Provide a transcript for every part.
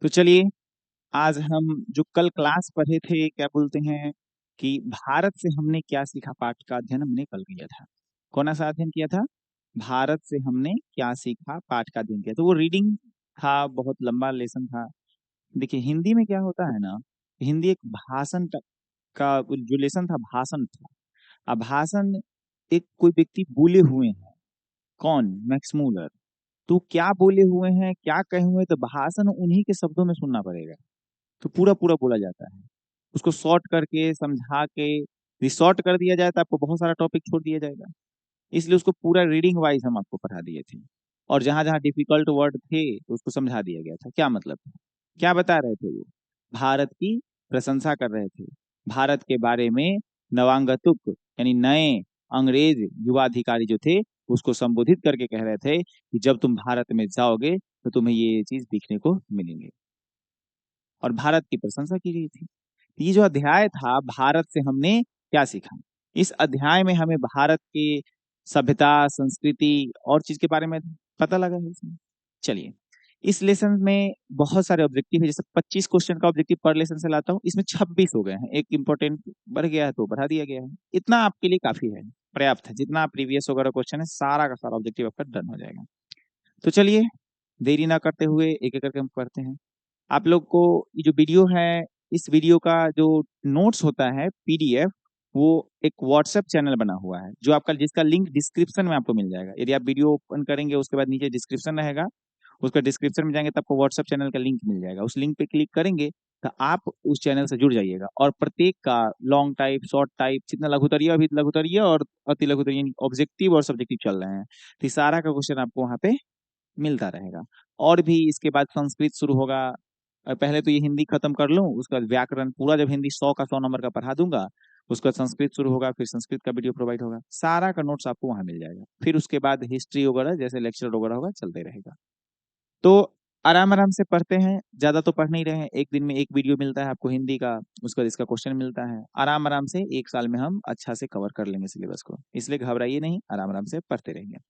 तो चलिए, आज हम जो कल क्लास पढ़े थे, क्या बोलते हैं कि भारत से हमने क्या सीखा पाठ का अध्ययन हमने कल किया था। कौन-सा अध्ययन किया था? भारत से हमने क्या सीखा पाठ का अध्ययन किया। तो वो रीडिंग था, बहुत लंबा लेसन था। देखिए, हिंदी में क्या होता है ना, हिंदी एक भाषण का जो लेसन था, भाषण था। अब भाषण एक कोई व्यक्ति बोले हुए हैं, कौन? Max Muller. तो क्या बोले हुए हैं, क्या कहे हुए हैं, तो भाषण उन्हीं के शब्दों में सुनना पड़ेगा। तो पूरा-पूरा बोला जाता है। उसको शॉर्ट करके, समझा के, यदि शॉर्ट कर दिया जाए तो आपको बहुत सारा टॉपिक छोड़ दिया जाएगा। इसलिए उसको पूरा रीडिंग वाइज़ हम आपको पढ़ा दिए थे। और जहाँ-जहाँ डिफ़िकल्ट वर्ड थे, तो उसको समझा दिया गया था। क्या मतलब था? क्या बता रहे थे वो? भारत की प्रशंसा कर रहे थे। भारत के बारे में नवांगतुक यानी नए अंग्रेज युवा अधिकारी जो थे, उसको संबोधित करके कह रहे थे कि जब तुम भारत में जाओगे, तो तुम्हें ये चीज़ दिखने को मिलेंगे। और भारत की प्रशंसा की गई थी। ये जो अध्याय था भारत से हमने क्या सीखा? इस अध्याय में हमें भारत की सभ्यता, संस्कृति और चीज़ के बारे में पता लगा है इसमें। चलिए, इस लेसन में बहुत सारे ऑब्जेक्टिव है, जैसे 25 क्वेश्चन का ऑब्जेक्टिव पर लेसन से लाता हूँ, इसमें 26 हो गए हैं। एक इम्पोर्टेंट बढ़ गया है तो बढ़ा दिया गया है। इतना आपके लिए काफ़ी है, पर्याप्त है। जितना प्रीवियस वगैरह क्वेश्चन है, सारा का सारा ऑब्जेक्टिव आपका डन हो जाएगा। तो चलिए, देरी ना करते हुए एक-एक करके हम पढ़ते हैं। आप लोग को ये जो वीडियो है, इस वीडियो का जो नोट्स होता है पीडीएफ, वो एक व्हाट्सएप चैनल बना हुआ है, जो आपका जिसका लिंक डिस्क्रिप्शन में आपको मिल जाएगा। यदि आप वीडियो ओपन करेंगे, उसके बाद नीचे डिस्क्रिप्शन रहेगा, उसका डिस्क्रिप्शन में जाएँगे तो आपको व्हाट्सएप चैनल का लिंक मिल जाएगा। उस लिंक पे क्लिक करेंगे, तो आप उस चैनल से जुड़ जाइएगा और प्रत्येक का लॉन्ग टाइप, शॉर्ट टाइप, जितना लघुतरीय, अभी लघुतरीय और अति लघुतरीय यानी ऑब्जेक्टिव और सब्जेक्टिव चल रहे हैं। तो ये सारा का क्वेश्चन आपको वहाँ पे मिलता रहेगा। और भी इसके बाद संस्कृत शुरू होगा। पहले तो ये हिंदी खत्म कर लूँ, उसके बाद व्याकरण पूरा जब हिंदी 100 का 100 नंबर का पढ़ा दूँगा, उसके बाद संस्कृत शुरू होगा, फिर संस्कृत का वीडियो प्रोवाइड होगा। सारा का नोट्स आपको वहाँ मिल जाएगा। फिर उसके बाद हिस्ट्री वगैरह जैसे लेक्चर वगैरह होगा, चलते रहेगा। तो आराम-आराम से पढ़ते हैं, ज़्यादा तो पढ़ नहीं रहे हैं। 1 दिन में 1 वीडियो मिलता है आपको हिंदी का, उसके बाद इसका क्वेश्चन मिलता है। आराम-आराम से 1 साल में हम अच्छा से कवर कर लेंगे सिलेबस को। इसलिए घबराइए नहीं, आराम-आराम से पढ़ते रहिए।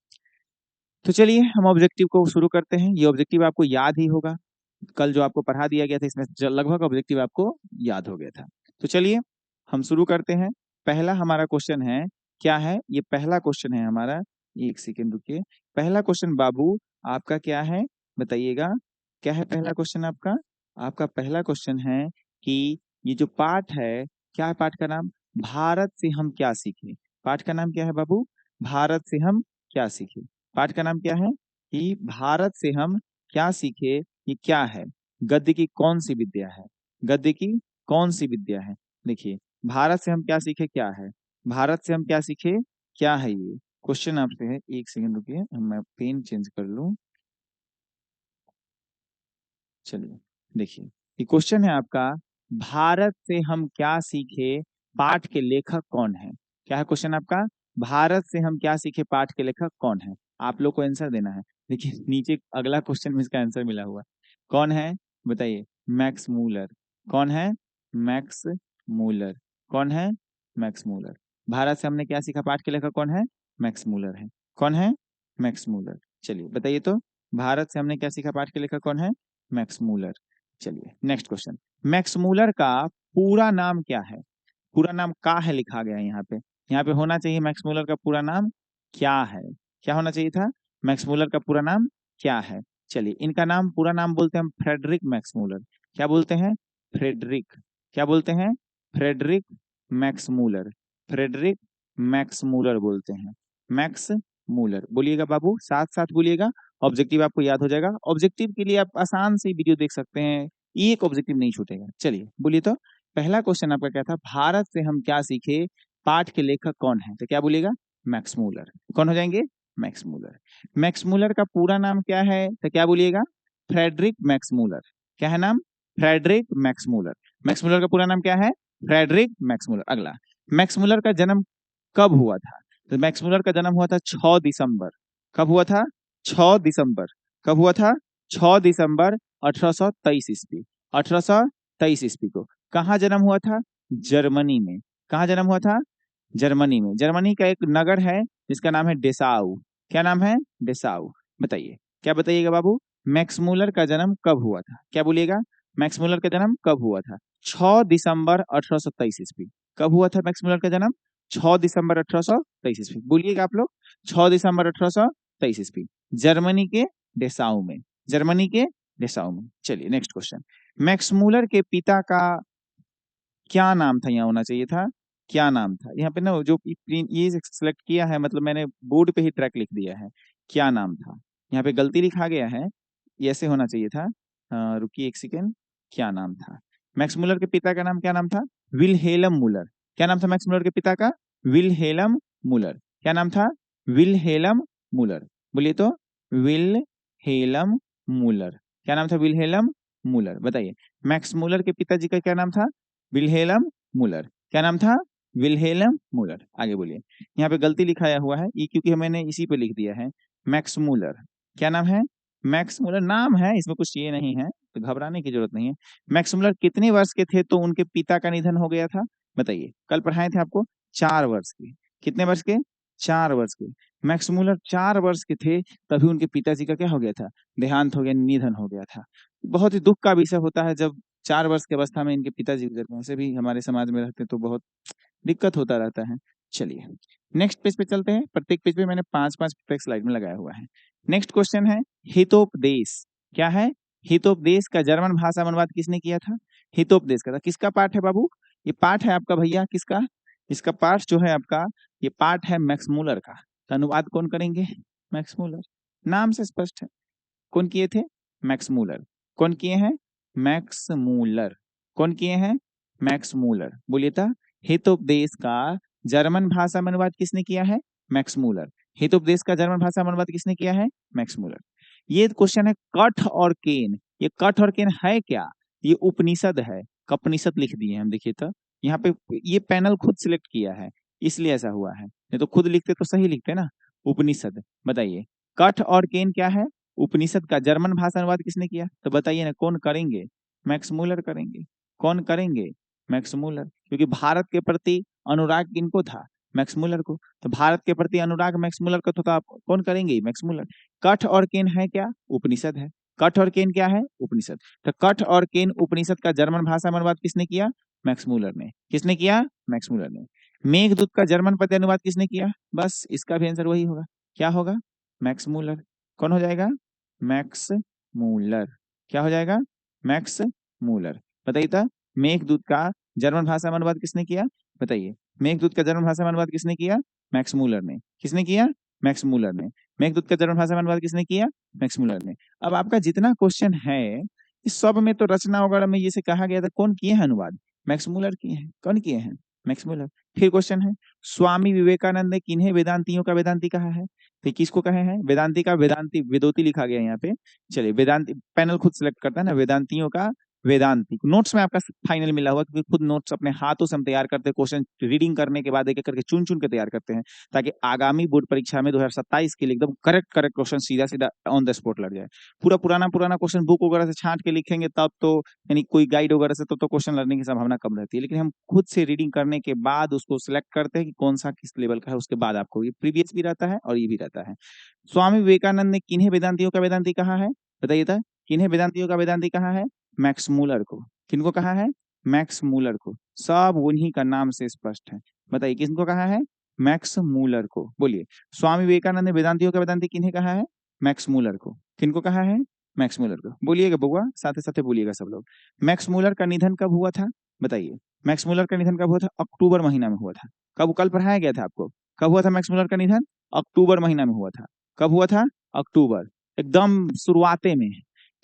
तो चलिए हम ऑब्जेक्टिव को शुरू करते हैं। ये ऑब्जेक्टिव आपको याद ही होगा। कल जो आपको पढ़ा दिया गया था इसमें लगभग ऑब्जेक्टिव आपको याद हो गया था। तो चलिए हम शुरू करते हैं। पहला हमारा क्वेश्चन है, क्या है? ये पहला क्वेश्चन है हमारा। 1 सेकंड रुकिए। पहला क्वेश्चन बाबू आपका क्या है? बताइएगा। क्या है पहला क्वेश्चन आपका? आपका पहला क्वेश्चन है कि ये जो पाठ है, क्या है पाठ का नाम? भारत से हम क्या सीखे? पाठ का नाम क्या है बाबू? भारत से हम क्या सीखे? पाठ का नाम क्या है? कि भारत से हम क्या सीखे? ये क्या है? गद्य की कौन-सी विद्या है? गद्य की कौन-सी विद्या है? देखिए, भारत से हम क्या सीखे क्या है? भारत से हम क्या सीखे? क्या है ये? क्वेश्चन आपसे है, 1 सेकंड रुकिए, मैं पेन चेंज कर लूँ। चलिए, देखिए, ये क्वेश्चन है आपका, भारत से हम क्या सीखे? पाठ के लेखक कौन हैं? क्या है क्वेश्चन आपका? भारत से हम क्या सीखे? पाठ के लेखक कौन हैं? आप लोग को आंसर देना है। देखिए, नीचे अगला क्वेश्चन में इसका आंसर मिला हुआ है। कौन है? बताइए। Max Muller. कौन है? Max Muller. कौन है? Max Muller. भारत से हमने क्या सीखा? पाठ के लेखक कौन है? मैक्स मूलर है। कौन है? Max Muller. चलिए, बताइए तो, भारत से हमने क्या सीखा? पाठ के लेखक कौन है? Max Muller. चलिए नेक्स्ट क्वेश्चन। मैक्स मूलर का पूरा नाम क्या है? पूरा नाम का है लिखा गया है यहाँ पे। यहाँ पे होना चाहिए मैक्स मूलर का पूरा नाम क्या है? क्या होना चाहिए था? मैक्स मूलर का पूरा नाम क्या है? चलिए, इनका नाम पूरा नाम बोलते हैं हम फ्रेडरिक मैक्स मूलर। क्या बोलते हैं? फ्रेडरिक। क्या बोलते हैं? Friedrich Max Muller. Friedrich Max Muller बोलते हैं। मैक्स मूलर बोलिएगा बाबू, साथ-साथ बोलिएगा। ऑब्जेक्टिव आपको याद हो जाएगा। ऑब्जेक्टिव के लिए आप आसान से वीडियो देख सकते हैं। एक ऑब्जेक्टिव नहीं छूटेगा। चलिए, बोलिए तो पहला क्वेश्चन आपका क्या था? भारत से हम क्या सीखे? पाठ के लेखक कौन है? तो क्या बोलिएगा? Max Muller. कौन हो जाएंगे? Max Muller. मैक्स मूलर का पूरा नाम क्या है? तो क्या बोलिएगा? Friedrich Max Muller. क्या है नाम? Friedrich Max Muller. Max Muller का पूरा नाम क्या है? Friedrich Max Muller. अगला, मैक्स मूलर का जन्म कब हुआ था? तो मैक्स मूलर का जन्म हुआ था 6 दिसंबर। कब हुआ था? 6 दिसंबर। कब हुआ था? 6 दिसंबर 1823 ईस्वी। 1823 ईस्वी को। कहाँ जन्म हुआ था? जर्मनी में। कहाँ जन्म हुआ था? जर्मनी में। जर्मनी का एक नगर है जिसका नाम है डेसाउ। क्या नाम है? डेसाउ। बताइए। क्या बताइएगा बाबू? मैक्स मूलर का जन्म कब हुआ था? क्या बोलिएगा? मैक्स मूलर का जन्म कब हुआ था? 6 दिसंबर 1827 ईस्वी। कब हुआ था मैक्स मूलर का जन्म? 6 दिसंबर 1823 ईस्वी। बोलिएगा आप लोग, 6 दिसंबर 1823 ईस्वी, जर्मनी के डेसाउ में। जर्मनी के डेसाउ में। चलिए नेक्स्ट क्वेश्चन। मैक्स मूलर के पिता का क्या नाम था? यहाँ होना चाहिए था क्या नाम था? यहाँ पे ना जो ये सिलेक्ट किया है, मतलब मैंने बोर्ड पे ही ट्रैक लिख दिया है, क्या नाम था। यहाँ पे गलती लिखा गया है, ये ऐसे होना चाहिए था। रुकिए एक सेकेंड, क्या नाम था? मैक्स मूलर के पिता का नाम क्या नाम था? विलहेलम मूलर। क्या नाम था मैक्स मूलर के पिता का? विलहेलम मूलर। क्या नाम था? विलहेलम मूलर। बोलिए तो, विलहेलम मूलर। क्या नाम था? विलहेलम मूलर। बताइए, मैक्स मूलर के पिताजी का क्या नाम था? विलहेलम मूलर। क्या नाम था? विलहेलम मूलर। आगे बोलिए। यहाँ पे गलती लिखाया हुआ है, ये क्योंकि मैंने इसी पे लिख दिया है, मैक्स मूलर। क्या नाम है? मैक्स मूलर नाम है, इसमें कुछ ये नहीं है, तो घबराने की जरूरत नहीं है। मैक्स मूलर कितने वर्ष के थे तो उनके पिता का निधन हो गया था? बताइए, कल पढ़ाए थे आपको, 4 वर्ष के। कितने वर्ष के? 4 वर्ष के। मैक्स मूलर 4 वर्ष के थे तभी उनके पिताजी का क्या हो गया था? देहांत हो गया, निधन हो गया था। बहुत ही दुख का विषय होता है जब 4 वर्ष की अवस्था में इनके पिताजी गुजर गए। ऐसे भी हमारे समाज में रहते तो बहुत दिक्कत होता रहता है। चलिए नेक्स्ट पेज पे चलते हैं। प्रत्येक पेज पे मैंने 5-5 प्रत्येक स्लाइड में लगाया हुआ है। नेक्स्ट क्वेश्चन है हितोपदेश। क्या है? हितोपदेश का जर्मन भाषा में अनुवाद किसने किया था? हितोपदेश का था। किसका पाठ है बाबू? ये पाठ है आपका भैया, किसका? इसका पाठ जो है आपका, ये पाठ है मैक्स मूलर का। तो अनुवाद कौन करेंगे? Max Muller. नाम से स्पष्ट है। कौन किए थे? Max Muller. कौन किए हैं? Max Muller. कौन किए हैं? Max Muller. बोलिए था, हितोपदेश का जर्मन भाषा में अनुवाद किसने किया है? Max Muller. हितोपदेश का जर्मन भाषा में अनुवाद किसने किया है? Max Muller. ये क्वेश्चन है कठ और केन। ये कठ और केन है क्या? ये उपनिषद है। कपनिषद लिख दिए हम, देखिए तो यहाँ पे ये पैनल खुद सिलेक्ट किया है, इसलिए ऐसा हुआ है, नहीं तो खुद लिखते तो सही लिखते ना। उपनिषद। बताइए, कठ और केन क्या है? उपनिषद का जर्मन भाषा अनुवाद किसने किया? तो बताइए ना, कौन करेंगे? मैक्स मूलर करेंगे। कौन करेंगे? Max Muller. क्योंकि भारत के प्रति अनुराग किनको था? मैक्स मूलर को। तो भारत के प्रति अनुराग मैक्स मूलर का तो आप कौन करेंगे? Max Muller. कठ और केन है क्या? उपनिषद है। कठ और केन क्या है? उपनिषद। तो कठ और केन उपनिषद का जर्मन भाषा में अनुवाद किसने किया? मैक्स मूलर ने। किसने किया? मैक्स मूलर ने। मेघदूत का जर्मन पद्य अनुवाद किसने किया? बस इसका भी आंसर वही होगा। क्या होगा? Max Muller. कौन हो जाएगा? Max Muller. क्या हो जाएगा? Max Muller. बताइए तो, मेघदूत का जर्मन भाषा में अनुवाद किसने किया? बताइए, मेघदूत का जर्मन भाषा में अनुवाद किसने किया? मैक्स मूलर ने। किसने किया? मैक्स मूलर ने। मेघदूत का जर्मन भाषा में अनुवाद किसने किया? मैक्स मूलर ने। अब आपका जितना क्वेश्चन है, इस सब में तो रचना वगैरह में जैसे कहा गया था, कौन किए हैं अनुवाद? मैक्स मूलर किए हैं। कौन किए हैं? Max Muller. फिर क्वेश्चन है, स्वामी विवेकानंद ने किन्हें वेदांतियों का वेदांती कहा है? तो किसको कहे हैं? वेदांती का वेदांती, वेदोती लिखा गया है यहाँ पे। चलिए, वेदांती पैनल खुद सिलेक्ट करता है ना, वेदांतियों का वेदांती। नोट्स में आपका फाइनल मिला हुआ, क्योंकि खुद नोट्स अपने हाथों से हम तैयार करते हैं, क्वेश्चन रीडिंग करने के बाद एक एक करके चुन चुन के तैयार करते हैं, ताकि आगामी बोर्ड परीक्षा में 2027 के लिए एकदम करेक्ट करेक्ट क्वेश्चन सीधा सीधा ऑन द स्पॉट लग जाए। पूरा पुराना पुराना क्वेश्चन बुक वगैरह से छांट के लिखेंगे तब तो, यानी कोई गाइड वगैरह से, तो क्वेश्चन लर्निंग की संभावना कम रहती है। लेकिन हम खुद से रीडिंग करने के बाद उसको सिलेक्ट करते हैं कि कौन सा किस लेवल का है, उसके बाद आपको ये प्रीवियस भी रहता है और ये भी रहता है। स्वामी विवेकानंद ने किन्हें वेदांतियों का वेदांती कहा है? बताइए था, किन्हें वेदांतियों का वेदांती कहा है? मैक्स मूलर को। किनको कहा है? मैक्स मूलर को। सब उन्हीं का नाम से स्पष्ट है। बताइए, किसको कहा है? मैक्स मूलर को। बोलिए, स्वामी विवेकानंद ने वेदांतियों का वेदांती किन्हें कहा है? मैक्स मूलर को। किनको कहा है? मैक्स मूलर को। बोलिएगा बउआ, साथ साथ बोलिएगा सब लोग। मैक्स मूलर का निधन कब हुआ था? बताइए, मैक्स मूलर का निधन कब हुआ था? अक्टूबर महीना में हुआ था। कब? कल पढ़ाया गया था आपको। कब हुआ था मैक्स मूलर का निधन? अक्टूबर महीना में हुआ था। कब हुआ था? अक्टूबर। एकदम शुरुआते में।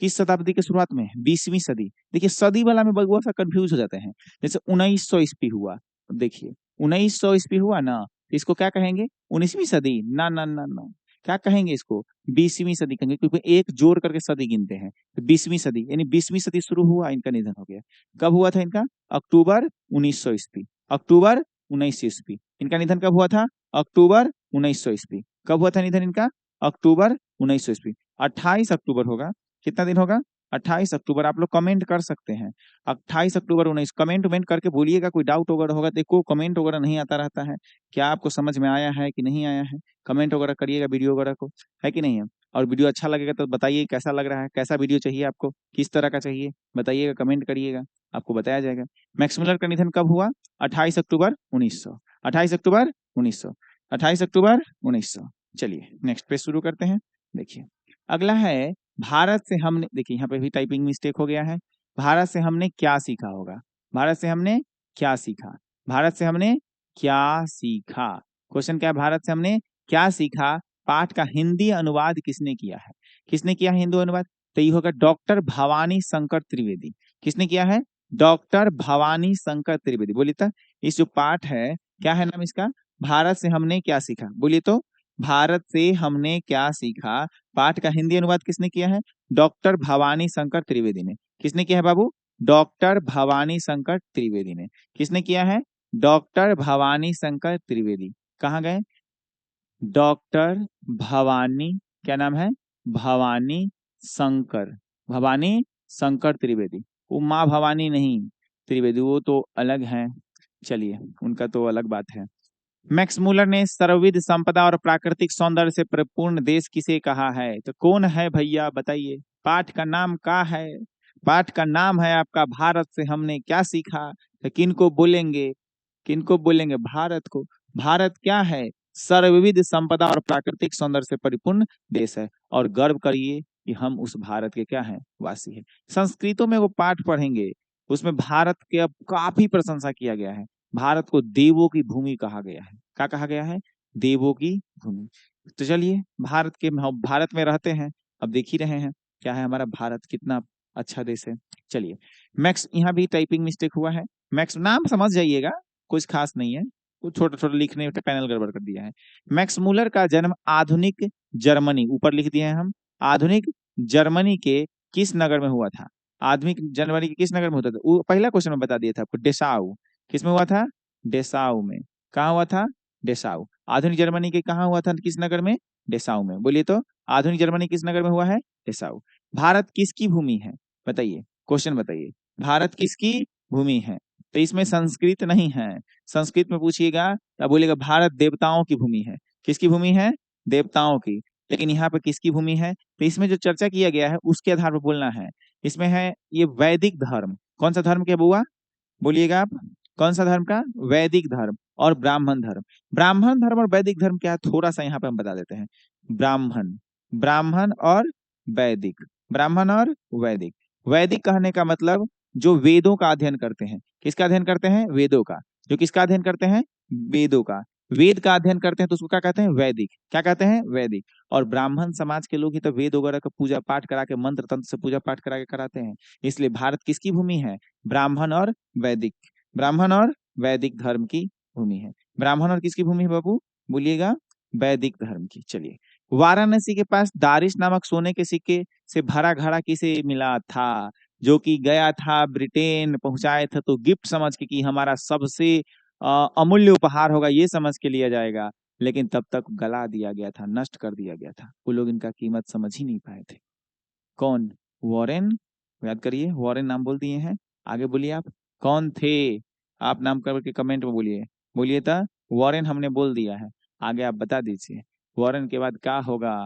किस शताब्दी के शुरुआत में? 20वीं सदी। देखिए, सदी वाला में बगुआ सा कंफ्यूज हो जाते हैं। जैसे 1900 ईस्वी हुआ, देखिए 1900 ईस्वी हुआ ना, तो इसको क्या कहेंगे? 19वीं सदी? ना ना ना ना, क्या कहेंगे इसको? 20वीं सदी कहेंगे, क्योंकि एक जोड़ करके सदी गिनते हैं। तो 20वीं सदी, यानी 20वीं सदी शुरू हुआ, इनका निधन हो गया। कब हुआ था इनका? अक्टूबर 1900 ईस्वी। अक्टूबर 1900 ईस्वी इनका निधन कब हुआ था? अक्टूबर 1900 ईस्वी। कब हुआ था निधन इनका? अक्टूबर 1900 ईस्वी। 28 अक्टूबर होगा। कितना दिन होगा? 28 अक्टूबर। आप लोग कमेंट कर सकते हैं, 28 अक्टूबर 19। कमेंट वेंट करके बोलिएगा, कोई डाउट वगैरह होगा। देखो कमेंट वगैरह नहीं आता रहता है, क्या आपको समझ में आया है कि नहीं आया है? कमेंट वगैरह करिएगा वीडियो वगैरह को, है कि नहीं है? और वीडियो अच्छा लगेगा तो बताइए कैसा लग रहा है, कैसा वीडियो चाहिए आपको, किस तरह का चाहिए बताइएगा, कमेंट करिएगा, आपको बताया जाएगा। मैक्स मुलर का निधन कब हुआ? 28 अक्टूबर 1900। 28 अक्टूबर 1900। 28 अक्टूबर 1900। चलिए नेक्स्ट पे शुरू करते हैं। देखिए अगला है, भारत से हमने, देखिए यहाँ पे भी टाइपिंग मिस्टेक हो गया है। भारत से हमने क्या सीखा होगा? भारत से हमने क्या सीखा? भारत से हमने क्या सीखा? क्वेश्चन क्या है? भारत से हमने क्या सीखा? पाठ का हिंदी अनुवाद किसने किया है? किसने किया है हिंदी अनुवाद? तो ये होगा डॉक्टर भवानी शंकर त्रिवेदी। किसने किया है? डॉक्टर भवानी शंकर त्रिवेदी। बोलिए तो इस जो पाठ है, क्या है नाम इसका? भारत से हमने क्या सीखा? बोलिए तो भारत से हमने क्या सीखा? पाठ का हिंदी अनुवाद किसने किया है? डॉक्टर भवानी शंकर त्रिवेदी ने। किसने किया है बाबू? डॉक्टर भवानी शंकर त्रिवेदी ने। किसने किया है? डॉक्टर भवानी शंकर त्रिवेदी। कहाँ गए? डॉक्टर भवानी, क्या नाम है? भवानी शंकर, भवानी शंकर त्रिवेदी। वो माँ भवानी नहीं त्रिवेदी, वो तो अलग है। चलिए उनका तो अलग बात है। मैक्स मुलर ने सर्वविध संपदा और प्राकृतिक सौंदर्य से परिपूर्ण देश किसे कहा है? तो कौन है भैया बताइए? पाठ का नाम क्या है? पाठ का नाम है आपका भारत से हमने क्या सीखा। तो किनको बोलेंगे? किनको बोलेंगे? भारत को। भारत क्या है? सर्वविध संपदा और प्राकृतिक सौंदर्य से परिपूर्ण देश है, और गर्व करिए कि हम उस भारत के क्या हैं? वासी हैं। संस्कृतों में वो पाठ पढ़ेंगे, उसमें भारत के अब काफी प्रशंसा किया गया है। भारत को देवों की भूमि कहा गया है। क्या कहा गया है? देवों की भूमि। तो चलिए भारत के, हम भारत में रहते हैं, अब देख ही रहे हैं क्या है हमारा भारत कितना अच्छा देश है। चलिए मैक्स, यहाँ भी टाइपिंग मिस्टेक हुआ है। मैक्स नाम समझ जाइएगा, कुछ खास नहीं है, वो छोटा छोटा लिखने में पैनल गड़बड़ कर दिया है। मैक्स मुलर का जन्म आधुनिक जर्मनी, ऊपर लिख दिए हैं हम, आधुनिक जर्मनी के किस नगर में हुआ था? आधुनिक जर्मनी के किस नगर में होता था? वो पहला क्वेश्चन में बता दिया था आपको, डेसाउ। किस में हुआ था? डेसाउ में। कहाँ हुआ था? डेसाउ। आधुनिक जर्मनी के कहाँ हुआ था? किस नगर में? डेसाउ में। बोलिए तो आधुनिक जर्मनी किस नगर में हुआ है? डेसाउ। भारत किसकी भूमि है? बताइए, क्वेश्चन बताइए, भारत किसकी भूमि है? तो इसमें संस्कृत नहीं है। संस्कृत में पूछिएगा तो बोलेगा भारत देवताओं की भूमि है। किसकी भूमि है? देवताओं की। लेकिन यहाँ पर किसकी भूमि है? तो इसमें जो चर्चा किया गया है उसके आधार पर बोलना है। इसमें है ये वैदिक धर्म। कौन सा धर्म क्या बुआ? बोलिएगा आप, कौन सा धर्म का? वैदिक धर्म और ब्राह्मण धर्म। ब्राह्मण धर्म और वैदिक धर्म क्या है, थोड़ा सा यहाँ पे हम बता देते हैं। ब्राह्मण, ब्राह्मण और वैदिक, ब्राह्मण और वैदिक। वैदिक कहने का मतलब जो वेदों का अध्ययन करते हैं। किसका अध्ययन करते हैं? वेदों का। जो किसका अध्ययन करते हैं? वेदों का। वेद का अध्ययन करते हैं तो उसको क्या कहते हैं? वैदिक। क्या कहते हैं? वैदिक। और ब्राह्मण समाज के लोग ही तो वेद वगैरह का पूजा पाठ करा के, मंत्र तंत्र से पूजा पाठ करा के कराते हैं। इसलिए भारत किसकी भूमि है? ब्राह्मण और वैदिक, ब्राह्मण और वैदिक धर्म की भूमि है। ब्राह्मण और किसकी भूमि है बाबू? बोलिएगा, वैदिक धर्म की। चलिए, वाराणसी के पास दारिश नामक सोने के सिक्के से भरा घड़ा किसे मिला था? जो कि गया था ब्रिटेन, पहुंचाए थे तो गिफ्ट समझ के कि हमारा सबसे अमूल्य उपहार होगा ये समझ के लिया जाएगा, लेकिन तब तक गला दिया गया था, नष्ट कर दिया गया था। वो लोग इनका कीमत समझ ही नहीं पाए थे। कौन? वॉरेन। याद करिए, वॉरेन नाम बोल दिए हैं। आगे बोलिए आप, कौन थे? आप नाम करके कमेंट में बोलिए। बोलिए तो वॉरेन हमने बोल दिया है, आगे आप बता दीजिए। वॉरेन के बाद क्या होगा?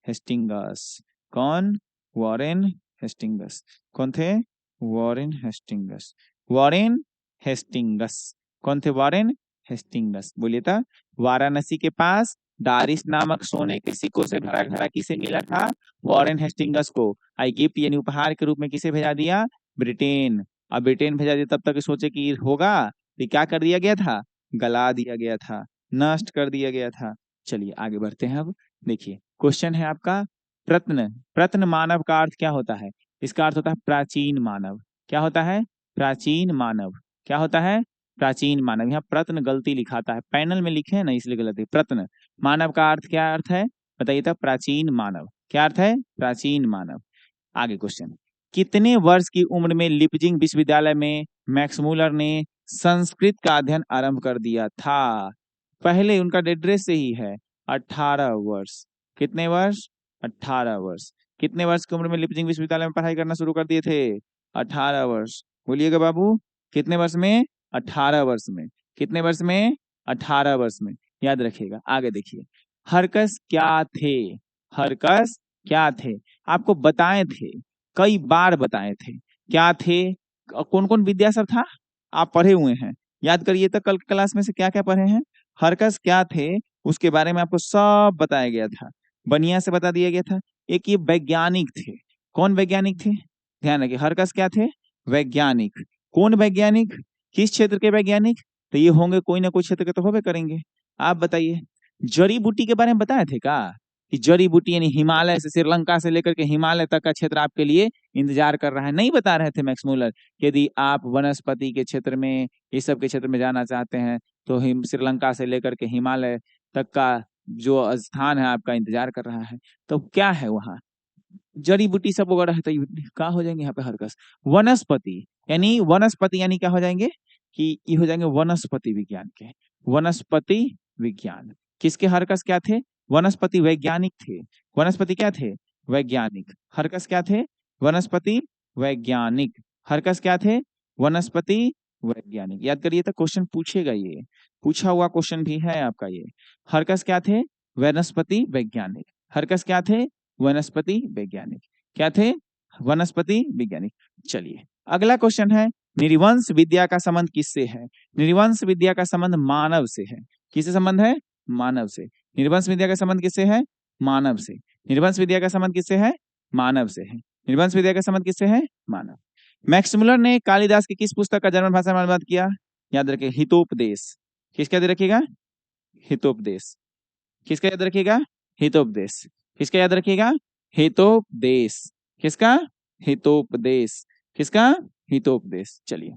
हेस्टिंगस। कौन? Warren Hastings. कौन थे? Warren Hastings. Warren Hastings. कौन थे? Warren Hastings. बोलिए तो वाराणसी के पास दारिश नामक सोने के सिक्कों से भरा घड़ा किसे मिला था? वॉरेन हेस्टिंगस को। आई गिफ्ट यानी उपहार के रूप में किसे भेजा दिया? ब्रिटेन। अब ब्रिटेन भेजा दिया, तब तक सोचे कि होगा, तो क्या कर दिया गया था? गला दिया गया था, नष्ट कर दिया गया था। चलिए आगे बढ़ते हैं। अब देखिए क्वेश्चन है आपका, प्रत्न। प्रत्न मानव का अर्थ क्या होता है? इसका अर्थ होता है प्राचीन मानव। क्या होता है? प्राचीन मानव। क्या होता है? प्राचीन मानव। यहाँ प्रत्न गलती लिखाता है, पैनल में लिखे हैं ना इसलिए गलती। प्रत्न मानव का अर्थ क्या अर्थ है? बताइए तो। प्राचीन मानव। क्या अर्थ है? प्राचीन मानव। आगे क्वेश्चन, कितने वर्ष की उम्र में लिपजिंग विश्वविद्यालय में मैक्स मुलर ने संस्कृत का अध्ययन आरंभ कर दिया था? पहले उनका एड्रेस से ही है, 18 वर्ष। कितने वर्ष? 18 वर्ष। कितने वर्ष की उम्र में लिपजिंग विश्वविद्यालय में पढ़ाई करना शुरू कर दिए थे? 18 वर्ष। बोलिएगा बाबू, कितने वर्ष में? 18 वर्ष में। कितने वर्ष में? 18 वर्ष में। याद रखिएगा। आगे देखिए, हरकस क्या थे? हरकस क्या थे? आपको बताए थे, कई बार बताए थे। क्या थे? कौन कौन विद्या सब था? आप पढ़े हुए हैं, याद करिए तो कल क्लास में से क्या क्या पढ़े हैं। हरकस क्या थे उसके बारे में आपको सब बताया गया था, बढ़िया से बता दिया गया था। एक ये वैज्ञानिक थे। कौन वैज्ञानिक थे? ध्यान रखिए, हरकस क्या थे? वैज्ञानिक। कौन वैज्ञानिक? किस क्षेत्र के वैज्ञानिक? तो ये होंगे कोई ना कोई क्षेत्र के तो होबे करेंगे। आप बताइए, जड़ी बूटी के बारे में बताए थे का? कि जड़ी बूटी यानी हिमालय से, श्रीलंका से लेकर के हिमालय तक का क्षेत्र आपके लिए इंतजार कर रहा है, नहीं बता रहे थे मैक्स मूलर? यदि आप वनस्पति के क्षेत्र में, इस सब के क्षेत्र में जाना चाहते हैं तो श्रीलंका से लेकर के हिमालय तक का जो स्थान है आपका इंतजार कर रहा है। तो क्या है वहाँ? जड़ी बूटी सब वगैरह है। तो क्या हो जाएंगे यहाँ पे हरकस? वनस्पति। यानी क्या हो जाएंगे? कि ये हो जाएंगे वनस्पति विज्ञान के। वनस्पति विज्ञान किसके हरकस क्या थे? वनस्पति वैज्ञानिक थे। वनस्पति क्या थे? वैज्ञानिक। हरकस क्या थे? वनस्पति वैज्ञानिक। हरकस क्या थे? वनस्पति वैज्ञानिक। याद करिए तो क्वेश्चन पूछेगा, ये पूछा हुआ क्वेश्चन भी है आपका ये। हरकस क्या थे? वनस्पति वैज्ञानिक। हरकस क्या थे? वनस्पति वैज्ञानिक। क्या थे? वनस्पति वैज्ञानिक। चलिए अगला क्वेश्चन है, निर्वंश विद्या का संबंध किससे है? निर्वंश विद्या का संबंध मानव से है। किससे संबंध है? मानव से। निर्वंश विद्या का संबंध किससे है? मानव से। निर्वंश विद्या का संबंध किससे है? मानव से है। निर्वंश विद्या का संबंध किससे है? मानव। मैक्स मुलर ने कालिदास की किस पुस्तक का जर्मन भाषा में अनुवाद किया? याद रखिए, हितोपदेश। किसका याद रखिएगा? हितोपदेश। किसका याद रखिएगा? हितोपदेश। किसका याद रखिएगा? हितोपदेश। किसका? हितोपदेश। किसका? हितोपदेश। चलिए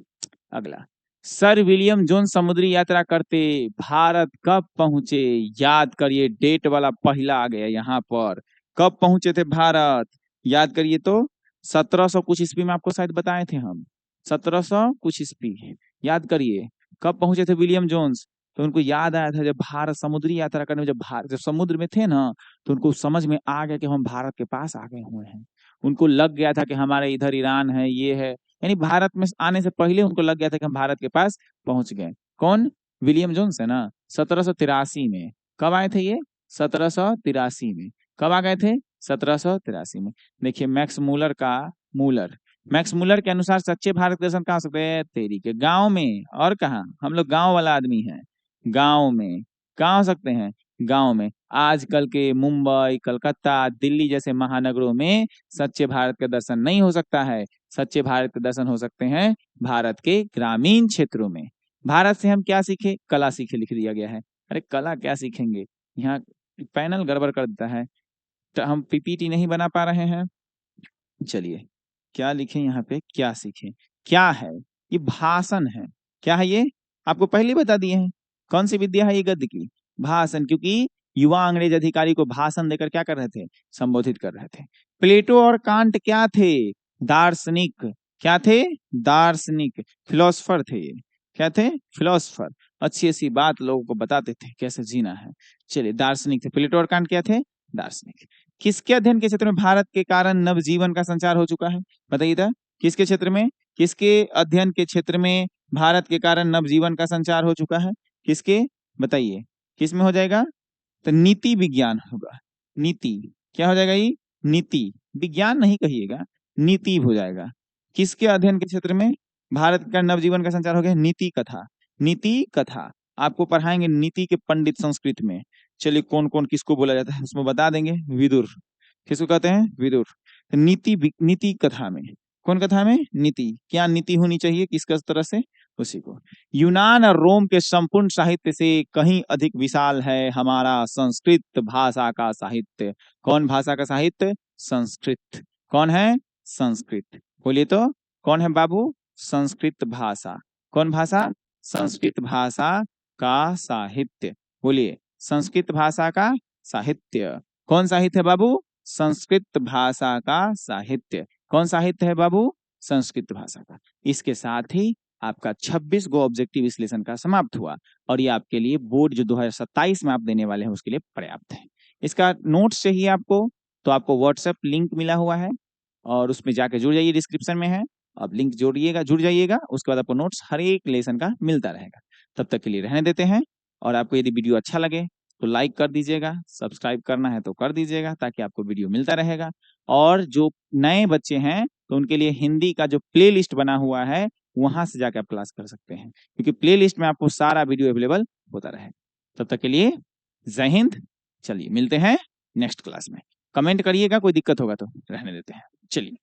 अगला, सर विलियम जोन समुद्री यात्रा करते भारत कब पहुंचे? याद करिए, डेट वाला पहला आ गया यहाँ पर। कब पहुंचे थे भारत? याद करिए तो 1700 कुछ ईस्वी में आपको शायद बताए थे हम। 1700 कुछ ईस्वी। याद करिए कब पहुंचे थे विलियम जोन्स। तो उनको याद आया था जब भारत समुद्री यात्रा करने में, जब समुद्र में थे ना, तो उनको समझ में आ गया कि हम भारत के पास आ गए हुए हैं। उनको लग गया था कि हमारे इधर ईरान है, ये है, यानी भारत में आने से पहले उनको लग गया था कि हम भारत के पास पहुंच गए। कौन? विलियम जोन्स है ना। 1783 में। कब आए थे ये? 1783 में। कब आ गए थे? 1783 में। देखिए मैक्स मूलर के अनुसार सच्चे भारत दर्शन कहाँ हो सकते हैं? तेरी के गांव में। और कहाँ? हम लोग गांव वाला आदमी है। गांव में। कहाँ हो सकते हैं? गांव में। आजकल के मुंबई, कलकत्ता, दिल्ली जैसे महानगरों में सच्चे भारत का दर्शन नहीं हो सकता है। सच्चे भारत के दर्शन हो सकते हैं भारत के ग्रामीण क्षेत्रों में। भारत से हम क्या सीखे? कला सीखे, लिख दिया गया है। अरे कला क्या सीखेंगे? यहाँ पैनल गड़बड़ कर देता है, तो हम पीपीटी नहीं बना पा रहे हैं। चलिए क्या लिखें यहाँ पे, क्या सीखें? क्या है ये? भाषण है। क्या है ये? आपको पहले बता दिए हैं। कौन सी विद्या है ये? गद्य की। भाषण, क्योंकि युवा अंग्रेज अधिकारी को भाषण देकर क्या कर रहे थे? संबोधित कर रहे थे। प्लेटो और कांट क्या थे? दार्शनिक। क्या थे? दार्शनिक। फिलोसफर थे ये। क्या थे? फिलोसफर। अच्छी अच्छी बात लोगों को बताते थे कैसे जीना है। चलिए दार्शनिक थे प्लेटो और कांट। क्या थे? दार्शनिक। किसके अध्ययन के क्षेत्र में भारत के कारण नवजीवन का संचार हो चुका है? बताइए था, किसके क्षेत्र में? किसके अध्ययन के क्षेत्र में भारत के कारण नवजीवन का संचार हो चुका है? किसके? बताइए किस में हो जाएगा? तो नीति विज्ञान होगा। नीति। क्या हो जाएगा ये? नीति। विज्ञान नहीं कहिएगा, नीति हो जाएगा। किसके अध्ययन के क्षेत्र में भारत का नवजीवन का संचार हो गया? नीति कथा। नीति कथा आपको पढ़ाएंगे नीति के पंडित संस्कृत में। चलिए कौन कौन किसको बोला जाता है उसमें बता देंगे। विदुर। किसको कहते हैं? विदुर। नीति कथा में। कौन कथा में? नीति। क्या नीति होनी चाहिए किसका तरह से? उसी को। यूनान और रोम के संपूर्ण साहित्य से कहीं अधिक विशाल है हमारा संस्कृत भाषा का साहित्य। कौन भाषा का साहित्य? संस्कृत। कौन है? संस्कृत। बोलिए तो कौन है बाबू? संस्कृत भाषा। कौन भाषा? संस्कृत भाषा का साहित्य। बोलिए संस्कृत भाषा का साहित्य। कौन साहित्य है बाबू? संस्कृत भाषा का साहित्य। कौन साहित्य है बाबू? संस्कृत भाषा का। इसके साथ ही आपका 26 गो ऑब्जेक्टिव विश्लेषण का समाप्त हुआ और ये आपके लिए बोर्ड जो 2027 में आप देने वाले हैं उसके लिए पर्याप्त है। इसका नोट्स चाहिए आपको तो आपको व्हाट्सएप लिंक मिला हुआ है और उसमें जाके जुड़ जाइए, डिस्क्रिप्शन में है। अब लिंक जोड़िएगा, जुड़ जाइएगा, उसके बाद आपको नोट्स हर एक लेसन का मिलता रहेगा। तब तक के लिए रहने देते हैं और आपको यदि वीडियो अच्छा लगे तो लाइक कर दीजिएगा, सब्सक्राइब करना है तो कर दीजिएगा ताकि आपको वीडियो मिलता रहेगा। और जो नए बच्चे हैं तो उनके लिए हिंदी का जो प्लेलिस्ट बना हुआ है वहां से जाकर आप क्लास कर सकते हैं, क्योंकि प्लेलिस्ट में आपको सारा वीडियो अवेलेबल होता रहे। तब तक के लिए जय हिंद। चलिए मिलते हैं नेक्स्ट क्लास में। कमेंट करिएगा, कोई दिक्कत होगा तो रहने देते हैं। चलिए।